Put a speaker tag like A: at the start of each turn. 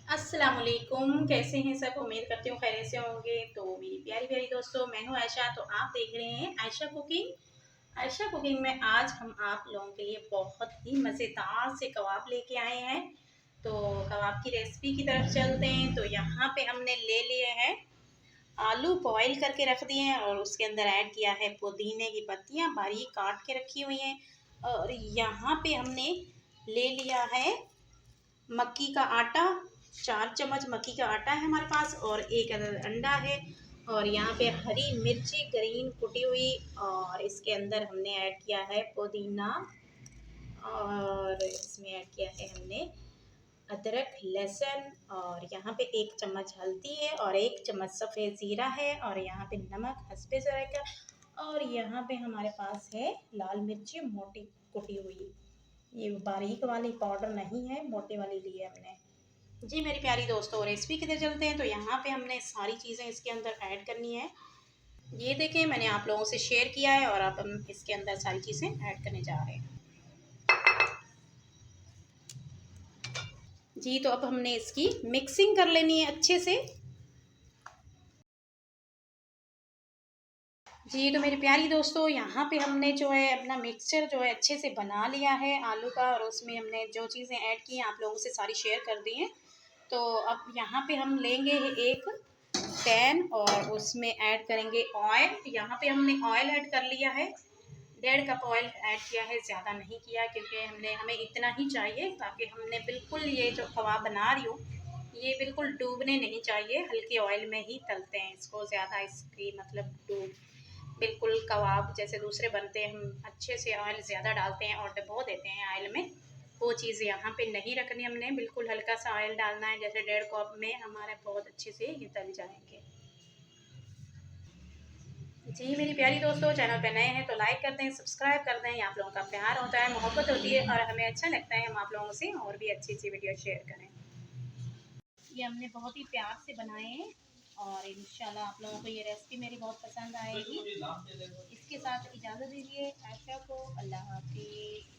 A: अस्सलामुअलैकुम, कैसे हैं सब? उम्मीद करती हूँ खैरियत से होंगे। तो मेरी प्यारी प्यारी दोस्तों, मैं हूँ आयशा। तो आप देख रहे हैं आयशा कुकिंग। आयशा कुकिंग में आज हम आप लोगों के लिए बहुत ही मज़ेदार से कबाब लेके आए हैं। तो कबाब की रेसिपी की तरफ चलते हैं। तो यहाँ पे हमने ले लिए हैं आलू, बॉईल करके रख दिए हैं और उसके अंदर ऐड किया है पुदीने की पत्तियाँ बारीक काट के रखी हुई हैं। और यहाँ पे हमने ले लिया है मक्की का आटा। 4 चम्मच मक्की का आटा है हमारे पास और एक अदद अंडा है। और यहाँ पे हरी मिर्ची ग्रीन कुटी हुई। और इसके अंदर हमने ऐड किया है पुदीना। और इसमें ऐड किया है हमने अदरक लहसुन। और यहाँ पे 1 चम्मच हल्दी है और 1 चम्मच सफ़ेद ज़ीरा है। और यहाँ पे नमक हस्बे ज़ायक़ा। और यहाँ पे हमारे पास है लाल मिर्ची मोटी कुटी हुई। ये बारीक वाली पाउडर नहीं है, मोटे वाली ली है हमने। जी मेरी प्यारी दोस्तों, रेसिपी की तरफ चलते हैं। तो यहाँ पे हमने सारी चीज़ें इसके अंदर ऐड करनी है। ये देखें, मैंने आप लोगों से शेयर किया है और अब हम इसके अंदर सारी चीज़ें ऐड करने जा रहे हैं। जी तो अब हमने इसकी मिक्सिंग कर लेनी है अच्छे से। जी तो मेरी प्यारी दोस्तों, यहाँ पे हमने जो है अपना मिक्सचर जो है अच्छे से बना लिया है आलू का। और उसमें हमने जो चीज़ें ऐड की हैं आप लोगों से सारी शेयर कर दी हैं। तो अब यहाँ पे हम लेंगे एक पैन और उसमें ऐड करेंगे ऑयल। यहाँ पे हमने ऑयल ऐड कर लिया है, 1.5 कप ऑयल ऐड किया है, ज़्यादा नहीं किया क्योंकि हमें इतना ही चाहिए ताकि हमने बिल्कुल ये जो कबाब बना रही हूँ ये बिल्कुल डूबने नहीं चाहिए। हल्के ऑयल में ही तलते हैं इसको, ज़्यादा इसकी मतलब डूब बिल्कुल कबाब जैसे दूसरे बनते हैं हम अच्छे से ऑयल ज़्यादा डालते हैं और डुबो देते हैं ऑयल में, वो चीज़ यहाँ पे नहीं रखनी हमने। बिल्कुल हल्का सा ऑयल डालना है, जैसे 1.5 कप में हमारे बहुत अच्छे से ये तल जाएंगे। जी मेरी प्यारी दोस्तों, चैनल पे नए हैं तो लाइक कर दें, सब्सक्राइब कर दें। आप लोगों का प्यार होता है, मोहब्बत होती है और हमें अच्छा लगता है हम आप लोगों से और भी अच्छी अच्छी वीडियो शेयर करें। ये हमने बहुत ही प्यार से बनाए हैं और इंशाल्लाह आप लोगों को ये रेसिपी मेरी बहुत पसंद आएगी। इसके साथ इजाज़त दीजिए आयशा को। अल्लाह हाफिज़।